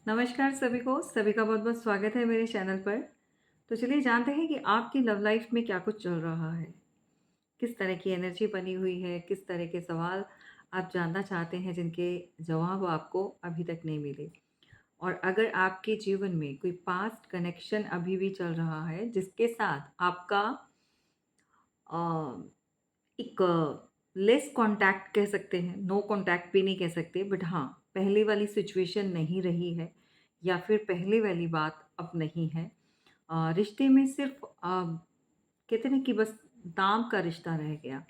नमस्कार सभी का बहुत-बहुत स्वागत है मेरे चैनल पर। तो चलिए जानते हैं कि आपकी लव लाइफ में क्या कुछ चल रहा है? किस तरह की एनर्जी बनी हुई है? किस तरह के सवाल आप जानना चाहते हैं जिनके जवाब आपको अभी तक नहीं मिले? और अगर आपके जीवन में कोई पास्ट कनेक्शन अभी भी चल रहा है जिसके साथ आपका अ, एक लेस कॉन्टैक्ट कह सकते हैं, नो कॉन्टैक्ट भी नहीं कह सकते बट हाँ, पहले वाली सिचुएशन नहीं रही है या फिर पहले वाली बात अब नहीं है। रिश्ते में सिर्फ़ कहते हैं ना कि बस नाम का रिश्ता रह गया।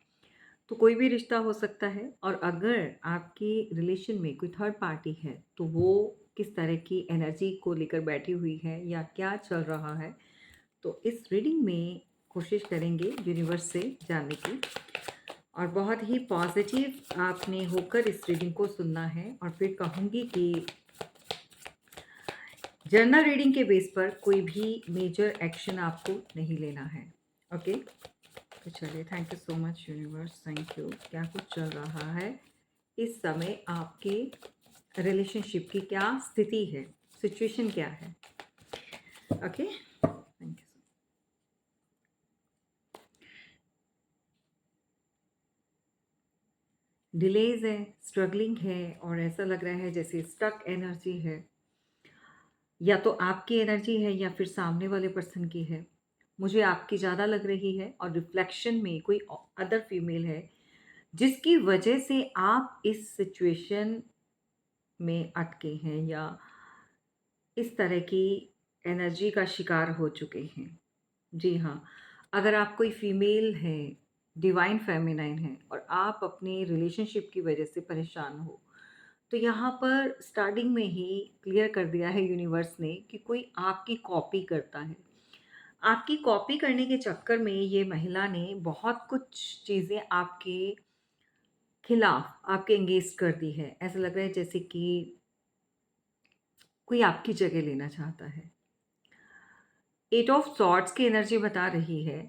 तो कोई भी रिश्ता हो सकता है और अगर आपकी रिलेशन में कोई थर्ड पार्टी है, तो वो किस तरह की एनर्जी को लेकर बैठी हुई है या क्या चल रहा है? तो इस रीडिंग में कोशिश करेंगे यूनिवर्स से जानने की और बहुत ही पॉजिटिव आपने होकर इस रीडिंग को सुनना है और फिर कहूँगी कि जर्नल रीडिंग के बेस पर कोई भी मेजर एक्शन आपको नहीं लेना है। ओके, तो चलिए thank you so much universe, thank you. क्या कुछ चल रहा है इस समय आपके रिलेशनशिप की, क्या स्थिति है, सिचुएशन क्या है? Okay, thank you. डिलेज है, स्ट्रगलिंग है और ऐसा लग रहा है जैसे स्टक एनर्जी है। या तो आपकी एनर्जी है या फिर सामने वाले पर्सन की है। मुझे आपकी ज़्यादा लग रही है और रिफ्लेक्शन में कोई अदर फीमेल है जिसकी वजह से आप इस सिचुएशन में अटके हैं या इस तरह की एनर्जी का शिकार हो चुके हैं। जी हाँ, अगर आप कोई फीमेल हैं, डिवाइन फेमिनाइन हैं और आप अपनी रिलेशनशिप की वजह से परेशान हो, तो यहाँ पर स्टार्टिंग में ही क्लियर कर दिया है यूनिवर्स ने कि कोई आपकी कॉपी करता है। आपकी कॉपी करने के चक्कर में ये महिला ने बहुत कुछ चीज़ें आपके खिलाफ आपके एंगेज कर दी है। ऐसा लग रहा है जैसे कि कोई आपकी जगह लेना चाहता है। एट ऑफ सॉर्ड्स की एनर्जी बता रही है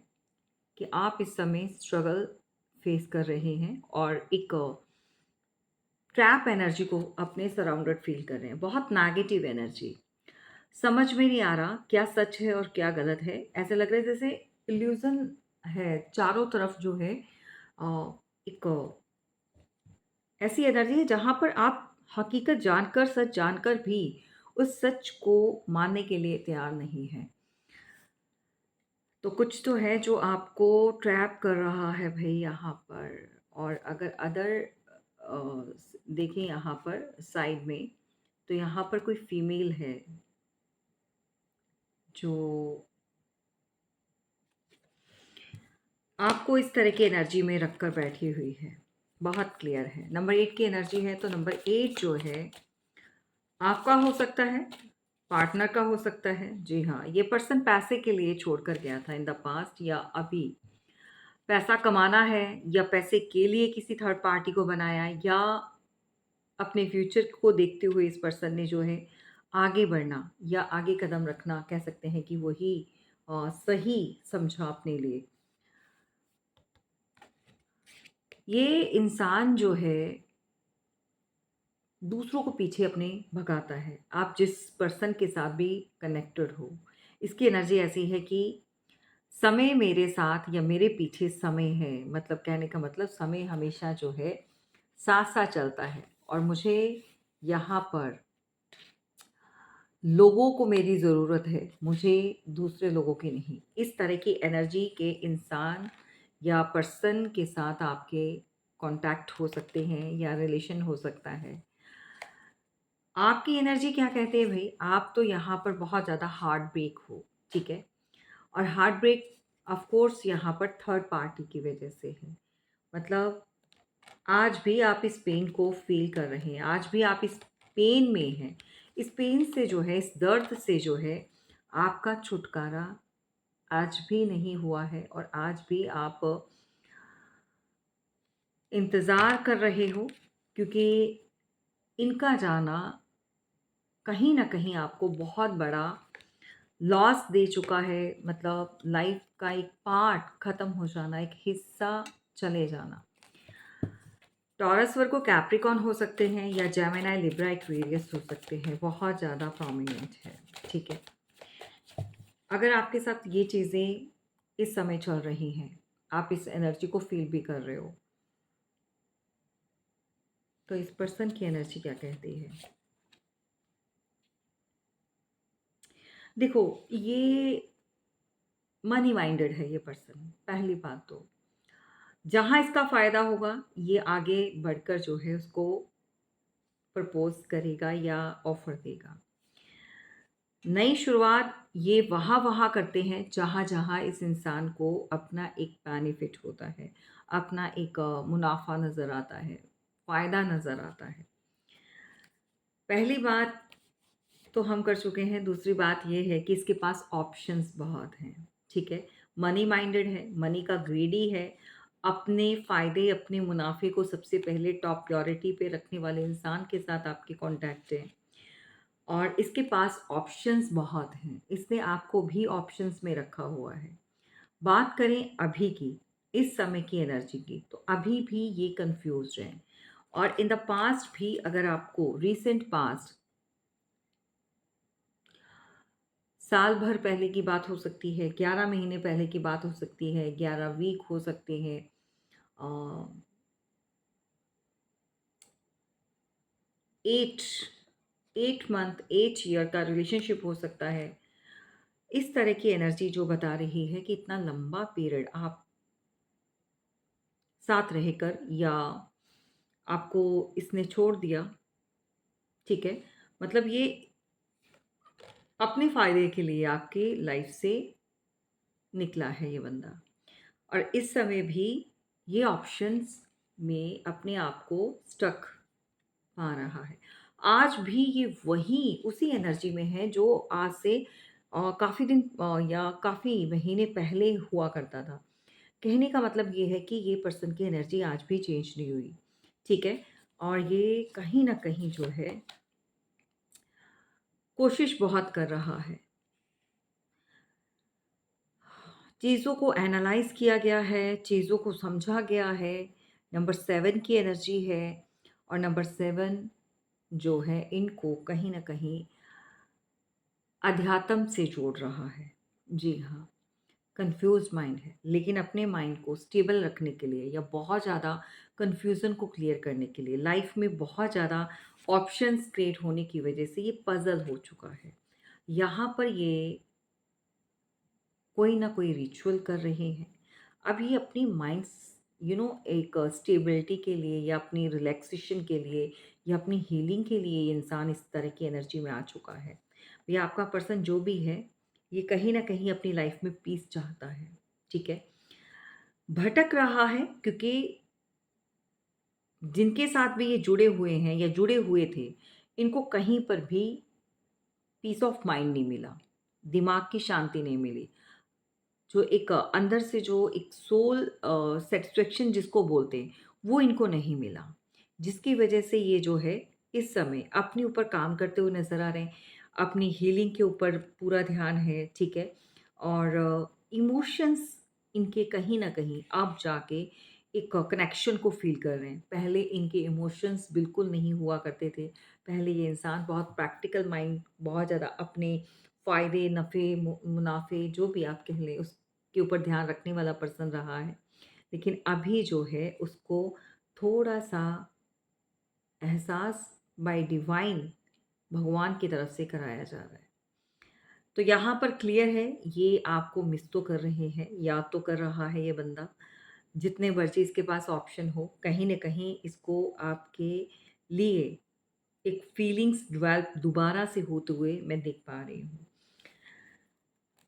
कि आप इस समय स्ट्रगल फेस कर रहे हैं और एक ट्रैप एनर्जी को अपने सराउंडेड फील कर रहे हैं, बहुत नेगेटिव एनर्जी। समझ में नहीं आ रहा क्या सच है और क्या गलत है। ऐसा लग रहा है जैसे इल्यूज़न है, चारों तरफ जो है एक ऐसी एनर्जी है जहाँ पर आप हकीकत जानकर, सच जानकर भी उस सच को मानने के लिए तैयार नहीं हैं। तो कुछ तो है जो आपको ट्रैप कर रहा है भई यहाँ पर। और अगर अदर देखें यहाँ पर साइड में, तो यहाँ पर कोई फीमेल है जो आपको इस तरह की एनर्जी में रखकर बैठी हुई है। बहुत क्लियर है। नंबर 8 की एनर्जी है तो नंबर 8 जो है आपका हो सकता है, पार्टनर का हो सकता है। जी हाँ, ये पर्सन पैसे के लिए छोड़कर गया था इन द पास्ट या अभी। पैसा कमाना है या पैसे के लिए किसी थर्ड पार्टी को बनाया या अपने फ्यूचर को देखते हुए इस पर्सन ने जो है आगे बढ़ना या आगे कदम रखना कह सकते हैं कि वही सही समझा अपने लिए। ये इंसान जो है दूसरों को पीछे अपने भगाता है। आप जिस पर्सन के साथ भी कनेक्टेड हो, इसकी एनर्जी ऐसी है कि समय मेरे साथ या मेरे पीछे समय है। मतलब कहने का मतलब समय हमेशा जो है साथ-साथ चलता है और मुझे यहाँ पर लोगों को मेरी ज़रूरत है, मुझे दूसरे लोगों की नहीं। इस तरह की एनर्जी के इंसान या पर्सन के साथ आपके कॉन्टैक्ट हो सकते हैं या रिलेशन हो सकता है। आपकी एनर्जी क्या कहते हैं भई? आप तो यहाँ पर बहुत ज़्यादा हार्ट ब्रेक हो, ठीक है? और हार्ट ब्रेक ऑफ़ कोर्स यहाँ पर थर्ड पार्टी की वज़ह से है। मतलब आज भी आप इस पेन को फ़ील कर रहे हैं, आज भी आप इस पेन में हैं। इस पेन से जो है, इस दर्द से जो है, आपका छुटकारा आज भी नहीं हुआ है और आज भी आप इंतज़ार कर रहे हो क्योंकि इनका जाना कहीं न कहीं आपको बहुत बड़ा लॉस दे चुका है। मतलब लाइफ़ का एक पार्ट ख़त्म हो जाना, एक हिस्सा चले जाना। टॉरस, वर्गो, कैप्रिकॉर्न हो सकते हैं या जेमिनी, लिब्रा, एक्वेरियस हो सकते हैं। बहुत ज़्यादा प्रोमिनेंट है, ठीक है। अगर आपके साथ ये चीज़ें इस समय चल रही हैं, आप इस एनर्जी को फील भी कर रहे हो, तो इस पर्सन की एनर्जी क्या कहती है? देखो, ये मनी माइंडेड है ये पर्सन, पहली बात तो। जहाँ इसका फ़ायदा होगा, ये आगे बढ़कर जो है उसको प्रपोज़ करेगा या ऑफ़र देगा। नई शुरुआत ये वहाँ-वहाँ करते हैं जहाँ-जहाँ इस इंसान को अपना एक बेनिफिट होता है, अपना एक मुनाफ़ा नज़र आता है, फ़ायदा नज़र आता है। पहली बात तो हम कर चुके हैं, दूसरी बात ये है कि इसके पास ऑप्शंस बहुत हैं, ठीक है? मनी माइंडेड है, मनी का ग्रीडी है, अपने फ़ायदे, अपने मुनाफ़े को सबसे पहले टॉप प्रायोरिटी पे रखने वाले इंसान के साथ आपके कॉन्टैक्ट हैं। और इसके पास ऑप्शंस बहुत हैं, इसने आपको भी ऑप्शंस में रखा हुआ है। बात करें अभी की, इस समय की एनर्जी की, तो अभी भी ये कन्फ्यूज़्ड हैं। और इन द पास्ट भी अगर आपको रीसेंट पास्ट साल भर पहले की बात हो सकती है, 11 महीने पहले की बात हो सकती है, 11 वीक हो सकते हैं, अ, 8 8 मंथ, 8 ईयर का रिलेशनशिप हो सकता है। इस तरह की एनर्जी जो बता रही है कि इतना लंबा पीरियड आप साथ रहकर या आपको इसने छोड़ दिया, ठीक है? मतलब ये अपने फ़ायदे के लिए आपकी लाइफ़ से निकला है ये बंदा, और इस समय भी ये ऑप्शंस में अपने आप को स्टक पा रहा है। आज भी ये वही उसी एनर्जी में है जो आज से काफ़ी दिन या काफ़ी महीने पहले हुआ करता था। कहने का मतलब ये है कि ये पर्सन की एनर्जी आज भी चेंज नहीं हुई, ठीक है? और ये कहीं न कहीं जो है कोशिश बहुत कर रहा है। चीज़ों को एनालाइज़ किया गया है, चीज़ों को समझा गया है। नंबर 7 की एनर्जी है, और नंबर 7 जो है इनको कहीं न कहीं अध्यात्म से जोड़ रहा है। जी हाँ, कन्फ्यूज़्ड माइंड है, लेकिन अपने माइंड को स्टेबल रखने के लिए या बहुत ज़्यादा कन्फ्यूज़न को क्लियर करने के लिए, लाइफ़ में बहुत ज़्यादा ऑप्शंस क्रिएट होने की वजह से ये पज़ल हो चुका है। यहाँ पर ये कोई ना कोई रिचुअल कर रहे हैं। अभी अपनी माइंड्स एक स्टेबिलिटी के लिए या अपनी रिलैक्सेशन के लिए या अपनी हीलिंग के लिए ये इंसान इस तरह की एनर्जी में आ चुका है। या आपका पर्सन जो भी है, ये कहीं न कहीं अपनी लाइफ में पीस चाहता है, ठीक है? भटक रहा है क्योंकि जिनके साथ भी ये जुड़े हुए हैं या जुड़े हुए थे, इनको कहीं पर भी पीस ऑफ माइंड नहीं मिला, दिमाग की शांति नहीं मिली। जो एक अंदर से जो एक सोल सैटिस्फैक्शन जिसको बोलते हैं, वो इनको नहीं मिला। जिसकी वजह से ये जो है इस समय अपने ऊपर काम करते हुए नज़र आ रहे हैं। अपनी हीलिंग के ऊपर पूरा ध्यान है, ठीक है? और इमोशंस इनके कहीं न कहीं अब जाके एक कनेक्शन को फ़ील कर रहे हैं। पहले इनके इमोशंस बिल्कुल नहीं हुआ करते थे। पहले ये इंसान बहुत प्रैक्टिकल माइंड, बहुत ज़्यादा अपने फ़ायदे, नफ़े, मुनाफ़े जो भी आप कह लें उस के ऊपर ध्यान रखने वाला पर्सन रहा है। लेकिन अभी जो है उसको थोड़ा-सा एहसास बाय डिवाइन भगवान की तरफ से कराया जा रहा है। तो यहाँ पर क्लियर है, ये आपको मिस तो कर रहे हैं, याद तो कर रहा है ये बंदा। जितने मर्ज़ी इसके पास ऑप्शन हो, कहीं न कहीं इसको आपके लिए एक फीलिंग्स डेवलप दोबारा से होते हुए मैं देख पा रही हूँ।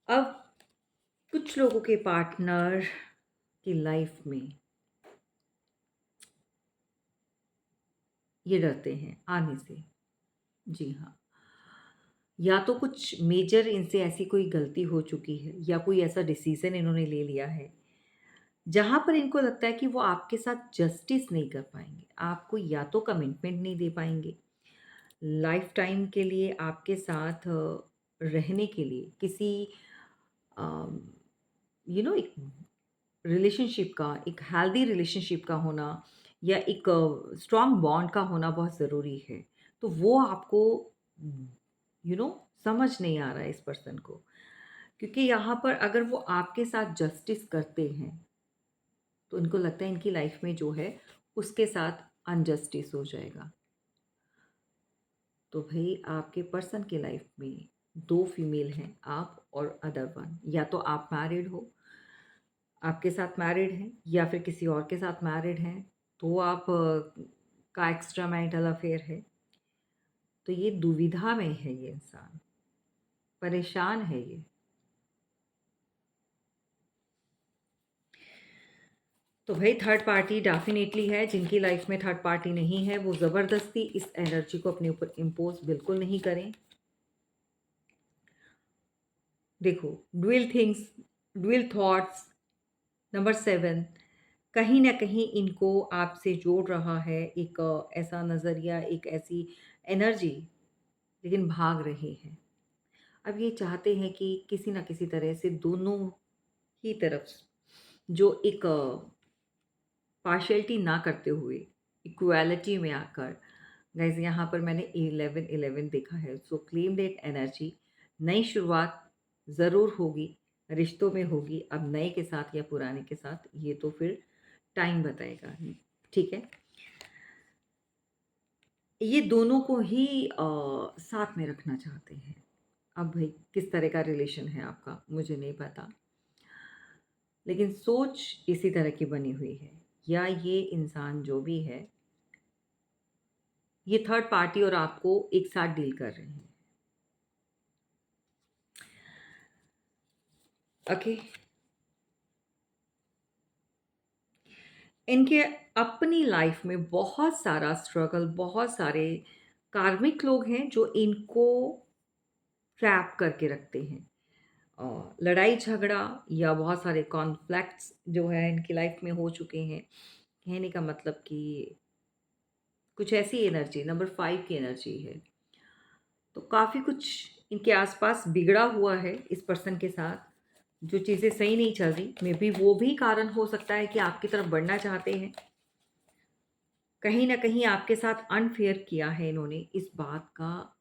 अब कुछ लोगों के पार्टनर की लाइफ में ये डरते हैं आने से। जी हाँ। या तो कुछ मेजर इनसे ऐसी कोई गलती हो चुकी है या कोई ऐसा डिसीज़न इन्होंने ले लिया है, जहाँ पर इनको लगता है कि वो आपके साथ जस्टिस नहीं कर पाएँगे। आपको या तो कमिटमेंट नहीं दे पाएँगे, लाइफ़ टाइम के लिए आपके साथ रहने के लिए किसी अम, एक रिलेशनशिप का, एक हेल्दी रिलेशनशिप का होना, या एक स्ट्रॉन्ग बॉन्ड का होना बहुत ज़रूरी है। तो वो आपको यू नो समझ नहीं आ रहा है इस पर्सन को। क्योंकि यहाँ पर अगर वो आपके साथ जस्टिस करते हैं, तो इनको लगता है इनकी लाइफ में जो है उसके साथ अनजस्टिस हो जाएगा। तो भई आपके पर्सन के लाइफ में 2 फीमेल हैं, आप और अदर वन। या तो आप मैरिड हो, आपके साथ मैरिड हैं, या फिर किसी और के साथ मैरिड हैं, तो आप का एक्स्ट्रा मैरिटल अफेयर है। तो ये दुविधा में है ये इंसान, परेशान है ये। तो भई थर्ड पार्टी डेफ़िनेटली है, जिनकी लाइफ में थर्ड पार्टी नहीं है, वो ज़बरदस्ती इस एनर्जी को अपने ऊपर इम्पोज़ बिल्कुल नहीं करें। देखो, dual things, dual thoughts, number 7 कहीं न कहीं इनको आपसे जोड़ रहा है एक ऐसा नज़रिया, एक ऐसी एनर्जी, लेकिन भाग रहे हैं। अब ये चाहते हैं कि किसी न किसी तरह से दोनों ही तरफ जो एक पार्शियलिटी ना करते हुए इक्वालिटी में आकर, गाइस यहाँ पर मैंने 11-11 देखा है। सो क्लेम दैट एनर्जी। नई शुरुआत ज़रूर होगी, रिश्तों में होगी, अब नए के साथ या पुराने के साथ ये तो फिर टाइम बताएगा। ठीक है, ये दोनों को ही साथ में रखना चाहते हैं। अब भाई किस तरह का रिलेशन है आपका मुझे नहीं पता, लेकिन सोच इसी तरह की बनी हुई है। या ये इंसान जो भी है, ये थर्ड पार्टी और आपको एक साथ डील कर रहे हैं। ओके, इनके अपनी लाइफ में बहुत सारा स्ट्रगल, बहुत सारे कार्मिक लोग हैं जो इनको ट्रैप करके रखते हैं। लड़ाई झगड़ा या बहुत सारे कॉन्फ्लिक्ट्स जो है इनकी लाइफ में हो चुके हैं। कहने का मतलब कि कुछ ऐसी एनर्जी नंबर 5 की एनर्जी है। तो काफ़ी कुछ इनके आसपास बिगड़ा हुआ है इस पर्सन के साथ, जो चीज़ें सही नहीं चल रही। मे बी वो भी कारण हो सकता है कि आपकी तरफ बढ़ना चाहते हैं। कहीं न कहीं आपके साथ अनफेयर किया है इन्होंने, इस बात का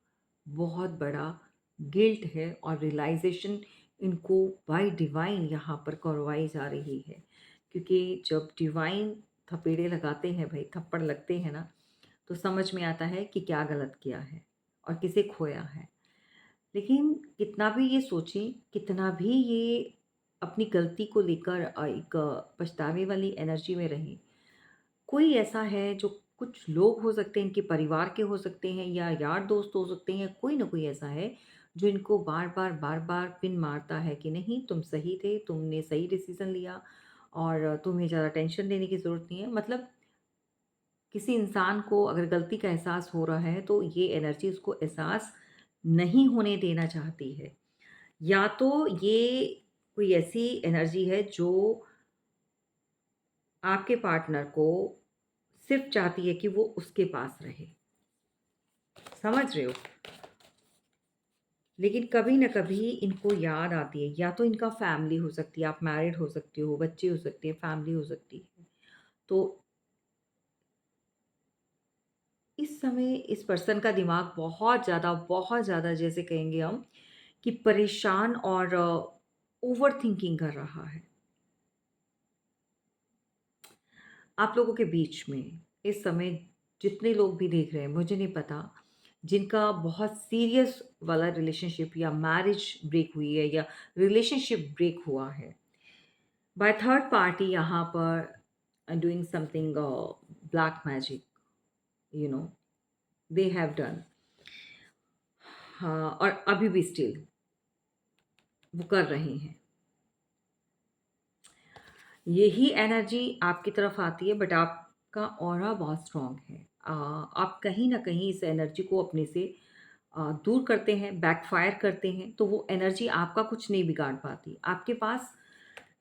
बहुत बड़ा गिल्ट है और रियलाइज़ेशन इनको बाय डिवाइन यहाँ पर करवाई जा रही है। क्योंकि जब डिवाइन थपेड़े लगाते हैं भई, थप्पड़ लगते हैं ना, तो समझ में आता है कि क्या गलत किया है और किसे खोया है। लेकिन कितना भी ये सोचें, कितना भी ये अपनी गलती को लेकर एक पछतावे वाली एनर्जी में रहें, कोई ऐसा है जो कुछ लोग हो सकते हैं, इनके परिवार के हो सकते हैं या यार दोस्त हो सकते हैं, कोई ना कोई ऐसा है जो इनको बार-बार पिन मारता है कि नहीं तुम सही थे, तुमने सही डिसीज़न लिया और तुम्हें ज़्यादा टेंशन लेने की ज़रूरत नहीं है। मतलब किसी इंसान को अगर गलती का एहसास हो रहा है तो ये एनर्जी उसको एहसास नहीं होने देना चाहती है। या तो ये कोई ऐसी एनर्जी है जो आपके पार्टनर को सिर्फ़ चाहती है कि वो उसके पास रहे। समझ रहे हो? लेकिन कभी न कभी इनको याद आती है, या तो इनका फैमिली हो सकती है, आप मैरिड हो सकते हो, बच्चे हो सकते हैं, फैमिली हो सकती है। तो इस समय इस पर्सन का दिमाग बहुत ज़्यादा जैसे कहेंगे हम कि परेशान और ओवरथिंकिंग कर रहा है। आप लोगों के बीच में इस समय जितने लोग भी देख रहे हैं, मुझे नहीं पता, जिनका बहुत सीरियस वाला रिलेशनशिप या मैरिज ब्रेक हुई है या रिलेशनशिप ब्रेक हुआ है बाय थर्ड पार्टी, यहाँ पर doing something black magic, you know they have done. हाँ, और अभी भी स्टिल वो कर रहे हैं। यही एनर्जी आपकी तरफ आती है, बट आपका ऑरा बहुत स्ट्रांग है। आप कहीं न कहीं इस एनर्जी को अपने से दूर करते हैं, बैकफ़ायर करते हैं, तो वो एनर्जी आपका कुछ नहीं बिगाड़ पाती। आपके पास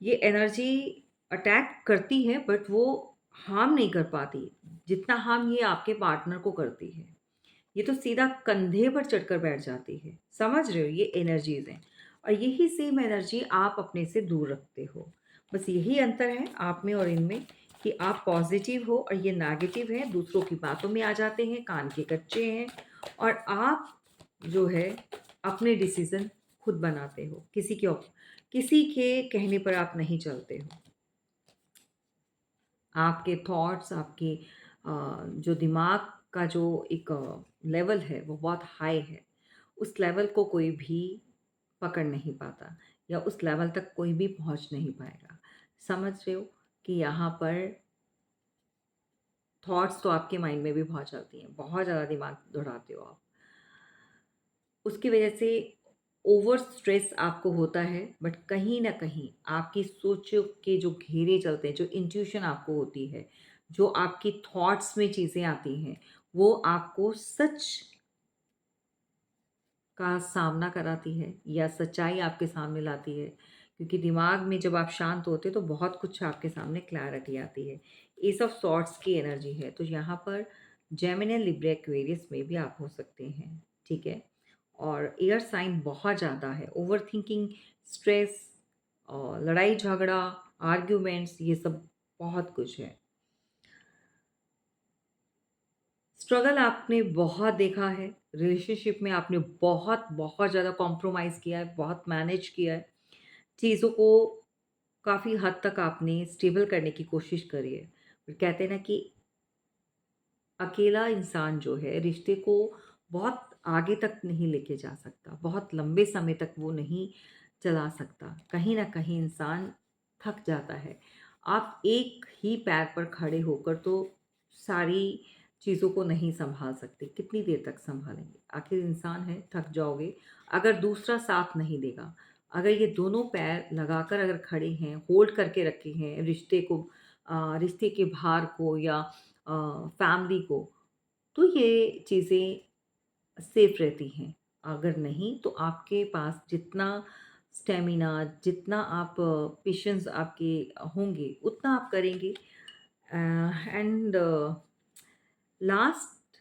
ये एनर्जी अटैक करती है, बट वो हार्म नहीं कर पाती, जितना हार्म ये आपके पार्टनर को करती है। ये तो सीधा कंधे पर चढ़कर बैठ जाती है। समझ रहे हो? ये एनर्जीज़ हैं और यही सेम एनर्जी आप अपने से दूर रखते हो। बस यही अंतर है आप में और इनमें कि आप पॉजिटिव हो और ये नेगेटिव है, दूसरों की बातों में आ जाते हैं, कान के कच्चे हैं और आप जो है अपने डिसीज़न खुद बनाते हो। किसी के कहने पर आप नहीं चलते हो। आपके थॉट्स, आपके जो दिमाग का जो एक लेवल है वो बहुत हाई है। उस लेवल को कोई भी पकड़ नहीं पाता या उस लेवल तक कोई भी पहुँच नहीं पाएगा। समझ रहे हो कि यहाँ पर थॉट्स तो आपके माइंड में भी बहुत चलती हैं, बहुत ज़्यादा दिमाग दौड़ाते हो आप। उसकी वजह से ओवर स्ट्रेस आपको होता है, बट कहीं न कहीं आपकी सोचों के जो घेरे चलते हैं, जो इंट्यूशन आपको होती है, जो आपकी थॉट्स में चीज़ें आती हैं, वो आपको सच का सामना कराती है या सच्चाई आपके सामने लाती है। क्योंकि दिमाग में जब आप शांत होते हो तो बहुत कुछ आपके सामने क्लैरिटी आती है। एस ऑफ सॉर्ड्स की एनर्जी है, तो यहाँ पर जेमिनी, लिब्रा, एक्वेरियस में भी आप हो सकते हैं, ठीक है? और एयर साइन बहुत ज़्यादा है, ओवरथिंकिंग, स्ट्रेस और लड़ाई झगड़ा, आर्ग्यूमेंट्स, ये सब बहुत कुछ है। स्ट्रगल आपने बहुत देखा है, रिलेशनशिप में आपने बहुत ज़्यादा कॉम्प्रोमाइज़ किया है, बहुत मैनेज किया है। चीज़ों को काफ़ी हद तक आपने स्टेबल करने की कोशिश करी है। पर कहते हैं ना कि अकेला इंसान जो है रिश्ते को बहुत आगे तक नहीं लेके जा सकता, बहुत लंबे समय तक वो नहीं चला सकता। कहीं न कहीं इंसान थक जाता है। आप एक ही पैर पर खड़े होकर तो सारी चीज़ों को नहीं सँभाल सकते, कितनी देर तक सँभालेंगे? आखिर इंसान है, थक जाओगे। अगर दूसरा साथ नहीं देगा, अगर ये दोनों पैर लगाकर अगर खड़े हैं, होल्ड करके रखे हैं रिश्ते के भार को या फैमिली को, तो ये चीज़ें सेफ रहती हैं। अगर नहीं तो आपके पास जितना स्टैमिना, जितना आप पेशेंस आपके होंगे, उतना आप करेंगे। एंड लास्ट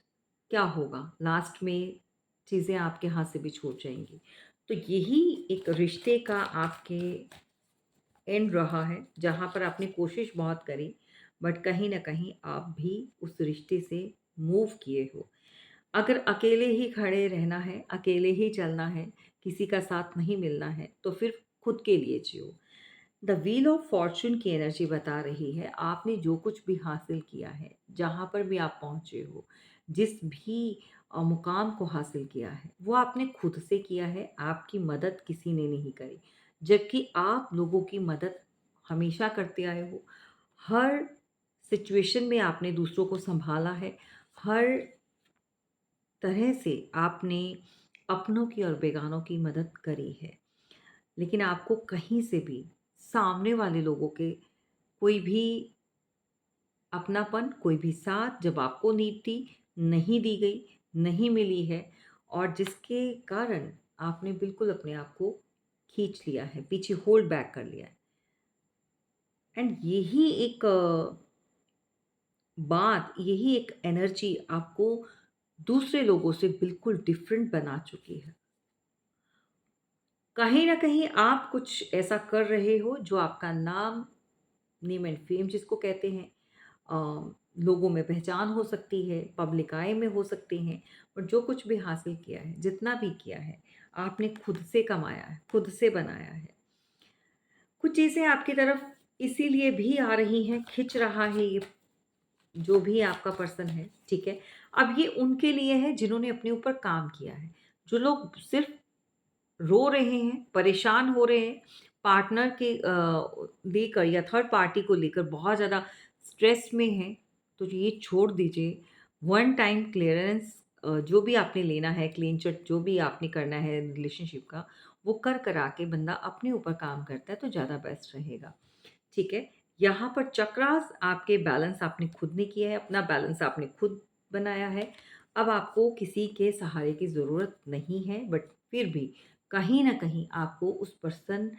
क्या होगा? लास्ट में चीज़ें आपके हाथ से भी छूट जाएँगी। तो यही एक रिश्ते का आपके एंड रहा है, जहाँ पर आपने कोशिश बहुत करी, बट कहीं न कहीं आप भी उस रिश्ते से मूव किए हो। अगर अकेले ही खड़े रहना है, अकेले ही चलना है, किसी का साथ नहीं मिलना है, तो फिर खुद के लिए जियो। द व्हील ऑफ फॉर्च्यून की एनर्जी बता रही है, आपने जो कुछ भी हासिल किया है, जहाँ पर भी आप पहुँचे हो, जिस भी मुकाम को हासिल किया है, वो आपने खुद से किया है, आपकी मदद किसी ने नहीं करी। जबकि आप लोगों की मदद हमेशा करते आए हो। हर सिचुएशन में आपने दूसरों को सँभाला है, हर तरह से आपने अपनों की और बेगानों की मदद करी है। लेकिन आपको कहीं से भी सामने वाले लोगों के कोई भी अपनापन, कोई भी साथ जब आपको नीड थी, नहीं दी गई, नहीं मिली है और जिसके कारण आपने बिल्कुल अपने आप को खींच लिया है, पीछे होल्ड बैक कर लिया है। एंड यही एक एनर्जी आपको दूसरे लोगों से बिल्कुल डिफरेंट बना चुकी है। कहीं न कहीं आप कुछ ऐसा कर रहे हो जो आपका नाम, नेम एंड फेम जिसको कहते हैं, लोगों में पहचान हो सकती है, पब्लिक आई में हो सकते हैं, और जो कुछ भी हासिल किया है, जितना भी किया है, आपने खुद से कमाया है, खुद से बनाया है। कुछ चीज़ें आपकी तरफ इसीलिए भी आ रही हैं, खिंच रहा है ये जो भी आपका पर्सन है, ठीक है? अब ये उनके लिए है जिन्होंने अपने ऊपर काम किया है। जो लोग सिर्फ़ रो रहे हैं, परेशान हो रहे हैं, पार्टनर के लेकर या थर्ड पार्टी को लेकर बहुत ज़्यादा स्ट्रेस में हैं, तो ये छोड़ दीजिए। वन टाइम क्लीयरेंस जो भी आपने लेना है, क्लीन चिट जो भी आपने करना है रिलेशनशिप का, वो करा के बंदा अपने ऊपर काम करता है तो ज़्यादा बेस्ट रहेगा, ठीक है? यहाँ पर चक्रास आपके बैलेंस आपने खुद ने किया है, अपना बैलेंस आपने खुद बनाया है। अब आपको किसी के सहारे की ज़रूरत नहीं है, बट फिर भी कहीं न कहीं आपको उस पर्सन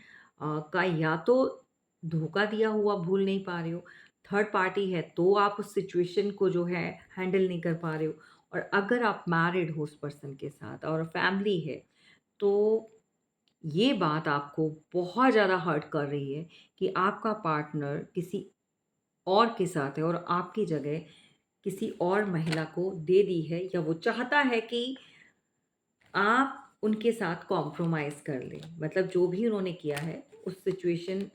का या तो धोखा दिया हुआ भूल नहीं पा रहे हो, थर्ड पार्टी है तो आप उस सिचुएशन को जो है हैंडल नहीं कर पा रहे हो, और अगर आप मैरिड हो उस पर्सन के साथ और फैमिली है, तो ये बात आपको बहुत ज़्यादा हर्ट कर रही है कि आपका पार्टनर किसी और के साथ है और आपकी जगह किसी और महिला को दे दी है, या वो चाहता है कि आप उनके साथ कॉम्प्रोमाइज़ कर लें। मतलब जो भी उन्होंने किया है, उस सिचुएशन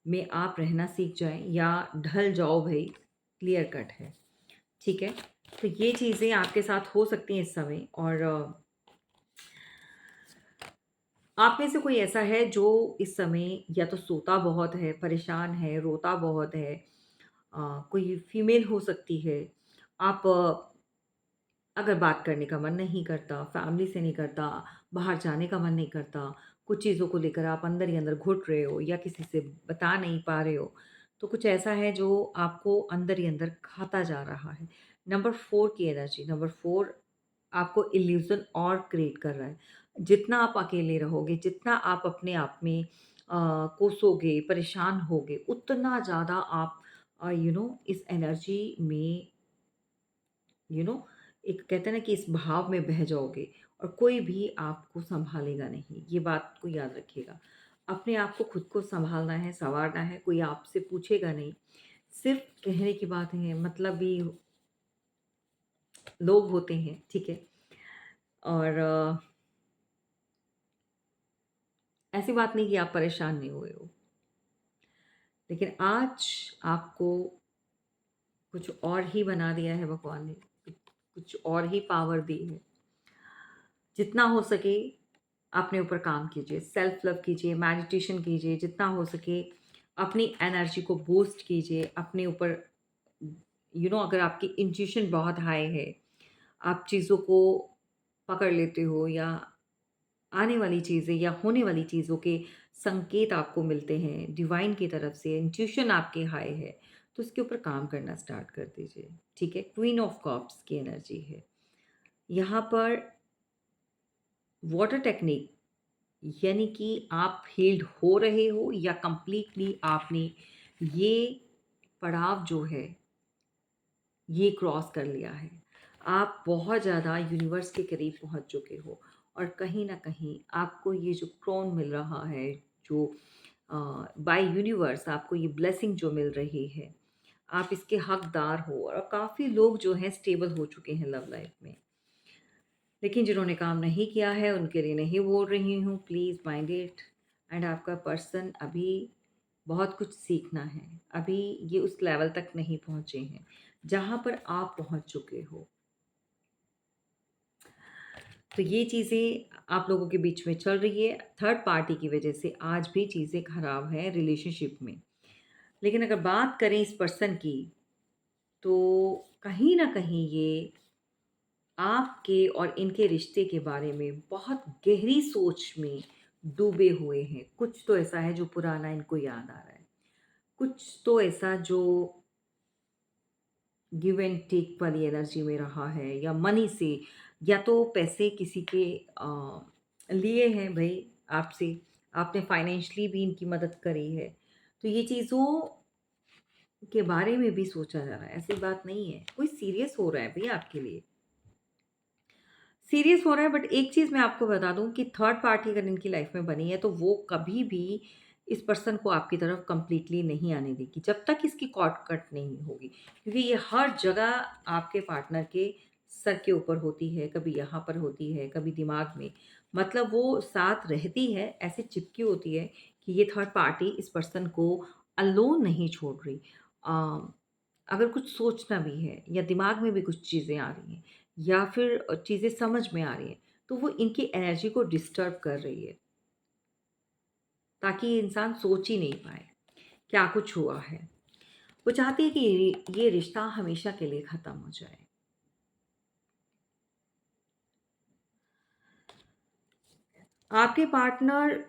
में आप रहना सीख जाएँ या ढल जाओ भई, क्लियर कट है। ठीक है? तो ये चीज़ें आपके साथ हो सकती हैं इस समय। और आप में से कोई ऐसा है जो इस समय या तो सोता बहुत है, परेशान है, रोता बहुत है। कोई फीमेल हो सकती है। आप अगर बात करने का मन नहीं करता, फैमिली से नहीं करता, बाहर जाने का मन नहीं करता, कुछ चीज़ों को लेकर आप अंदर ही अंदर घुट रहे हो या किसी से बता नहीं पा रहे हो, तो कुछ ऐसा है जो आपको अंदर ही अंदर खाता जा रहा है। नंबर 4 की एनर्जी, नंबर 4 आपको इल्यूज़न और क्रिएट कर रहा है। जितना आप अकेले रहोगे, जितना आप अपने आप में कोसोगे, परेशान होगे, उतना ज़्यादा आप इस एनर्जी में यू नो एक कहते हैं ना कि इस भाव में बह जाओगे और कोई भी आपको सँभालेगा नहीं। ये बात को याद रखिएगा। अपने आप को खुद को सँभालना है, सँवारना है, कोई आपसे पूछेगा नहीं। सिर्फ़ कहने की बात है, मतलबी लोग होते हैं, ठीक है? और ऐसी बात नहीं कि आप परेशान नहीं हुए हो। लेकिन आज आपको कुछ और ही बना दिया है भगवान ने, कुछ और ही पावर दी है। जितना हो सके अपने ऊपर काम कीजिए, सेल्फ लव कीजिए, मेडिटेशन कीजिए, जितना हो सके अपनी एनर्जी को बूस्ट कीजिए, अपने ऊपर अगर आपकी इंट्यूशन बहुत हाई है, आप चीज़ों को पकड़ लेते हो या आने वाली चीज़ें या होने वाली चीज़ों के संकेत आपको मिलते हैं डिवाइन की तरफ से, इंट्यूशन आपकी हाई है, तो उसके ऊपर काम करना स्टार्ट कर दीजिए, ठीक है? क्वीन ऑफ कप्स की एनर्जी है। यहाँ पर वाटर टेक्निक, यानी कि आप हील्ड हो रहे हो या कंप्लीटली आपने ये पड़ाव जो है ये क्रॉस कर लिया है। आप बहुत ज़्यादा यूनिवर्स के करीब पहुंच चुके हो और कहीं न कहीं आपको ये जो क्रोन मिल रहा है, जो बाय यूनिवर्स आपको ये ब्लेसिंग जो मिल रही है, आप इसके हकदार हो और काफ़ी लोग जो हैं स्टेबल हो चुके हैं लव लाइफ में। लेकिन जिन्होंने काम नहीं किया है उनके लिए नहीं बोल रही हूँ, प्लीज़ माइंड इट। एंड आपका पर्सन अभी बहुत कुछ सीखना है। अभी ये उस लेवल तक नहीं पहुँचे हैं, जहाँ पर आप पहुँच चुके हो। तो ये चीज़ें आप लोगों के बीच में चल रही है। थर्ड पार्टी की वज़ह से आज भी चीज़ें ख़राब हैं रिलेशनशिप में। लेकिन अगर बात करें इस पर्सन की, तो कहीं न कहीं ये आपके और इनके रिश्ते के बारे में बहुत गहरी सोच में डूबे हुए हैं। कुछ तो ऐसा है जो पुराना इनको याद आ रहा है। कुछ तो ऐसा जो गिव एंड टेक वाली एनर्जी में रहा है, या मनी से, या तो पैसे किसी के लिए हैं भई आपसे, आपने फाइनेंशियली भी इनकी मदद करी है। तो ये चीज़ों के बारे में भी सोचा जा रहा है। ऐसी बात नहीं है। कोई सीरियस हो रहा है भई आपके लिए। सीरियस हो रहा है, बट एक चीज़ मैं आपको बता दूँ कि थर्ड पार्टी अगर इनकी लाइफ में बनी है तो वो कभी भी इस पर्सन को आपकी तरफ कंप्लीटली नहीं आने देगी जब तक इसकी कॉर्ड कट नहीं होगी, क्योंकि ये हर जगह आपके पार्टनर के सर के ऊपर होती है, कभी यहाँ पर होती है, कभी दिमाग में। मतलब वो साथ रहती है, ऐसे चिपकी होती है कि ये थर्ड पार्टी इस पर्सन को अलोन नहीं छोड़ रही। अगर कुछ सोचना भी है या दिमाग में भी कुछ चीज़ें आ रही हैं या फिर चीज़ें समझ में आ रही हैं, तो वो इनकी एनर्जी को डिस्टर्ब कर रही है, ताकि ये इंसान सोच ही नहीं पाए, क्या कुछ हुआ है। वो चाहती है कि ये रिश्ता हमेशा के लिए ख़त्म हो जाए। आपके पार्टनर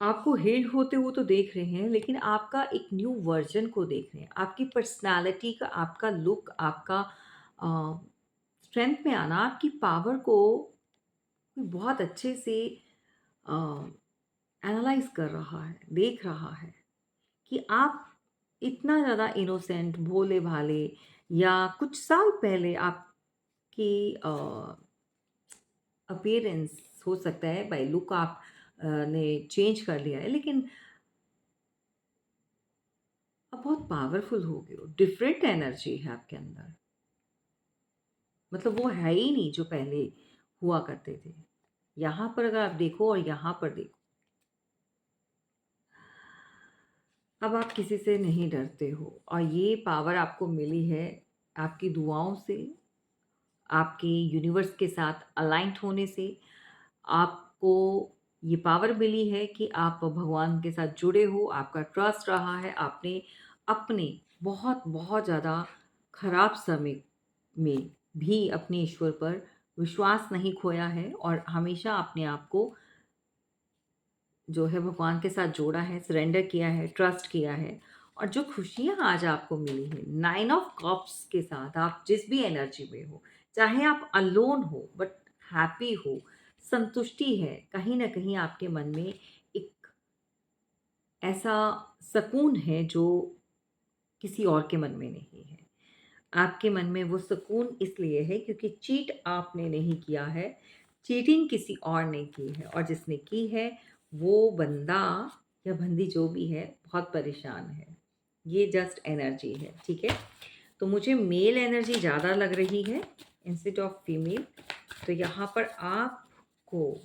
आपको हील्ड होते हुए तो देख रहे हैं, लेकिन आपका एक न्यू वर्ज़न को देख रहे हैं। आपकी पर्सनैलिटी का, आपका लुक, आपका अ, स्ट्रेंथ में आना, आपकी पावर को कोई बहुत अच्छे से अ, एनालाइज़ कर रहा है, देख रहा है कि आप इतना ज़्यादा इनोसेंट, भोले-भाले, या कुछ साल पहले आपकी अपीयरेंस हो सकता है बाय लुक आप ने चेंज कर लिया है, लेकिन आप बहुत पावरफुल हो गए हो, डिफरेंट एनर्जी है आपके अंदर। मतलब वो है ही नहीं जो पहले हुआ करते थे। यहाँ पर अगर आप देखो और यहाँ पर देखो, अब आप किसी से नहीं डरते हो और ये पावर आपको मिली है आपकी दुआओं से, आपके यूनिवर्स के साथ अलाइंड होने से। आपको ये पावर मिली है कि आप भगवान के साथ जुड़े हो, आपका ट्रस्ट रहा है, आपने अपने बहुत बहुत ज़्यादा खराब समय में भी अपने ईश्वर पर विश्वास नहीं खोया है और हमेशा अपने आप को जो है भगवान के साथ जोड़ा है, सरेंडर किया है, ट्रस्ट किया है। और जो खुशियाँ आज आपको मिली हैं, 9 ऑफ कप्स के साथ आप जिस भी एनर्जी में हो, चाहे आप अलोन हो बट हैप्पी हो, संतुष्टि है, कहीं न कहीं आपके मन में एक ऐसा सुकून है जो किसी और के मन में नहीं है। आपके मन में वो सुकून इसलिए है क्योंकि चीट आपने नहीं किया है, चीटिंग किसी और ने की है और जिसने की है वो बंदा या बंदी जो भी है बहुत परेशान है। ये जस्ट एनर्जी है, ठीक है? तो मुझे मेल एनर्जी ज़्यादा लग रही है इंस्टेड ऑफ फीमेल। तो यहाँ पर आपको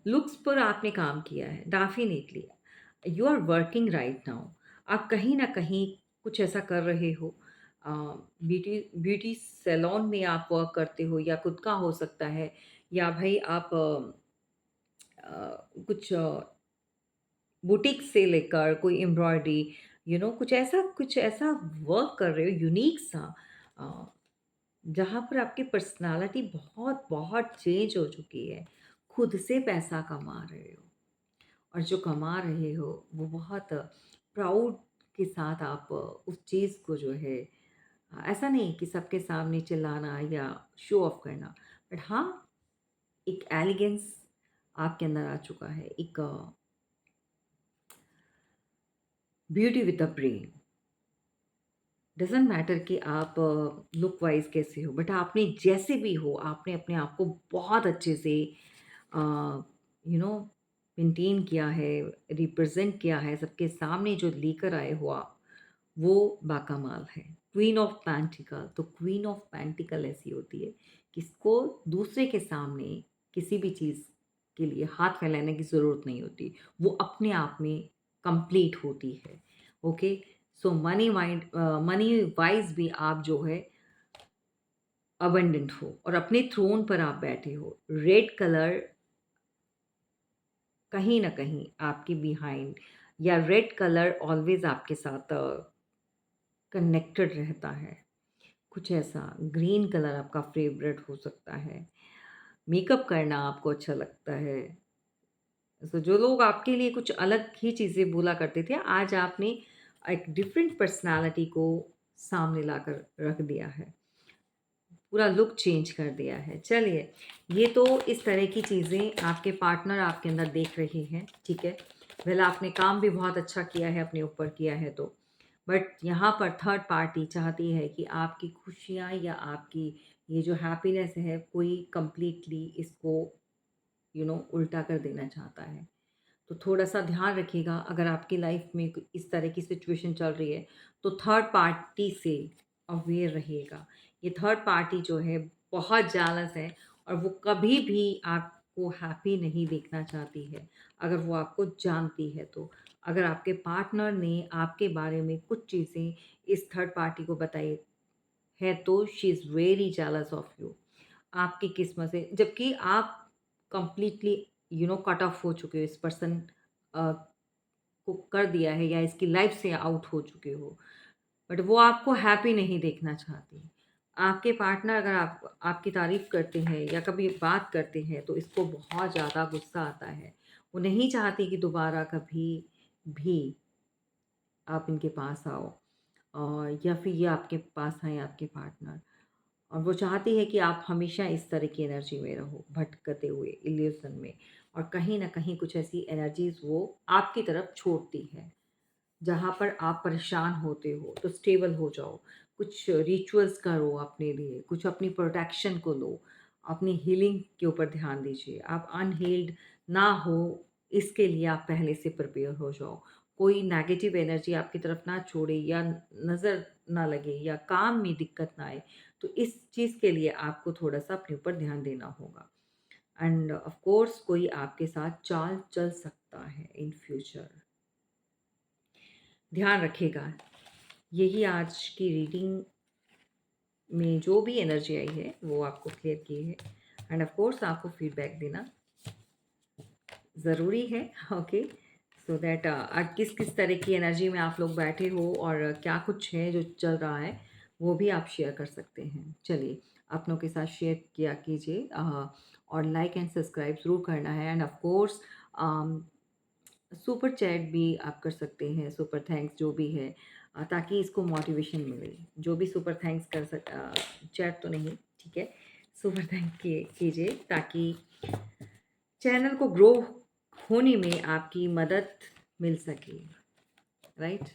लुक्स पर आपने काम किया है, definitely you are working right now. आप कहीं ना कहीं कुछ ऐसा कर रहे हो, ब्यूटी ब्यूटी सैलून में आप वर्क करते हो या खुद का हो सकता है, या भाई आप कुछ बुटीक से लेकर कोई एम्ब्रॉयडरी, कुछ ऐसा वर्क कर रहे हो यूनिक सा, अ, जहाँ पर आपकी पर्सनालिटी बहुत बहुत चेंज हो चुकी है। खुद से पैसा कमा रहे हो और जो कमा रहे हो वो बहुत प्राउड के साथ आप उस चीज़ को जो है, ऐसा नहीं कि सबके सामने चिल्लाना या शो ऑफ करना, बट हाँ, एक एलिगेंस आपके अंदर आ चुका है, एक beauty with the brain. Doesn't matter कि आप लुक वाइज़ कैसे हो, बट आपने जैसे भी हो, आपने अपने आप को बहुत अच्छे से अ, यू नो मेंटेन किया है, रिप्रेज़ेंट किया है, सबके सामने जो लेकर आए हो आप, वो बाकमाल है। क्वीन ऑफ पेंटिकल, तो क्वीन ऑफ पेंटिकल ऐसी होती है कि इसको दूसरे के सामने किसी भी चीज़ के लिए हाथ फैलाने की ज़रूरत नहीं होती। वो अपने आप में कंप्लीट होती है। ओके? सो मनी वाइज़ भी आप जो है अबंडेंट हो और अपने थ्रोन पर आप बैठे हो। रेड कलर कहीं न कहीं आपके बिहाइंड, या रेड कलर ऑलवेज़ आपके साथ कनेक्टेड रहता है। कुछ ऐसा ग्रीन कलर आपका फ़ेवरेट हो सकता है। मेकअप करना आपको अच्छा लगता है। सो जो लोग आपके लिए कुछ अलग ही चीज़ें बोला करते थे, आज आपने एक डिफरेंट पर्सनैलिटी को सामने लाकर रख दिया है। पूरा लुक चेंज कर दिया है। चलिए, ये तो इस तरह की चीज़ें आपके पार्टनर आपके अंदर देख रहे हैं, ठीक है? वेल आपने काम भी बहुत अच्छा किया है, अपने ऊपर किया है तो। बट यहाँ पर थर्ड पार्टी चाहती है कि आपकी खुशियाँ या आपकी ये जो हैप्पीनेस है, कोई कंप्लीटली इसको उल्टा कर देना चाहता है। तो थोड़ा-सा ध्यान रखिएगा, अगर आपकी लाइफ में इस तरह की सिचुएशन चल रही है, तो थर्ड पार्टी से अवेयर रहिएगा। ये थर्ड पार्टी जो है बहुत जेलस है और वो कभी भी आपको हैप्पी नहीं देखना चाहती है, अगर वो आपको जानती है तो। अगर आपके पार्टनर ने आपके बारे में कुछ चीज़ें इस थर्ड पार्टी को बताई है तो she is very jealous of you. आपकी किस्मत से, जबकि आप कंप्लीटली कट ऑफ हो चुके हो, इस पर्सन को कर दिया है या इसकी लाइफ से आउट हो चुके हो, बट वो आपको हैप्पी नहीं देखना चाहती। आपके पार्टनर अगर आपकी तारीफ करते हैं या कभी बात करते हैं तो इसको बहुत ज़्यादा गुस्सा आता है। वो नहीं चाहती कि दोबारा कभी भी आप इनके पास आओ, और या फिर ये आपके पास आए, आपके पार्टनर। और वो चाहती है कि आप हमेशा इस तरह की एनर्जी में रहो, भटकते हुए इल्यूज़न में, और कहीं न कहीं कुछ ऐसी एनर्जीज़ वो आपकी तरफ छोड़ती है, जहाँ पर आप परेशान होते हो, तो स्टेबल हो जाओ। कुछ रिचुअल्स करो अपने लिए, कुछ अपनी प्रोटेक्शन को लो, अपनी हीलिंग के ऊपर ध्यान दीजिए। आप अनहील्ड ना हो, इसके लिए आप पहले से प्रिपेयर हो जाओ। कोई नेगेटिव एनर्जी आपकी तरफ ना छोड़े या नज़र ना लगे या काम में दिक्कत ना आए, तो इस चीज़ के लिए आपको थोड़ा-सा अपने ऊपर ध्यान देना होगा। एंड ऑफ कोर्स कोई आपके साथ चाल चल सकता है इन फ्यूचर। ध्यान रखिएगा। यही आज की रीडिंग में जो भी एनर्जी आई है वो आपको क्लियर की है। एंड ऑफ कोर्स आपको फीडबैक देना ज़रूरी है। ओके, सो दैट किस किस तरह की एनर्जी में आप लोग बैठे हो और क्या कुछ है जो चल रहा है वो भी आप शेयर कर सकते हैं। चलिए, अपनों के साथ शेयर किया कीजिए और लाइक एंड सब्सक्राइब ज़रूर करना है। End of course super chat भी आप कर सकते हैं, सुपर थैंक्स जो भी है, ताकि इसको मोटिवेशन मिले। जो भी सुपर थैंक्स चैट तो नहीं, ठीक है, सुपर थैंक कीजिए ताकि चैनल को ग्रो होने में आपकी मदद मिल सके, राइट?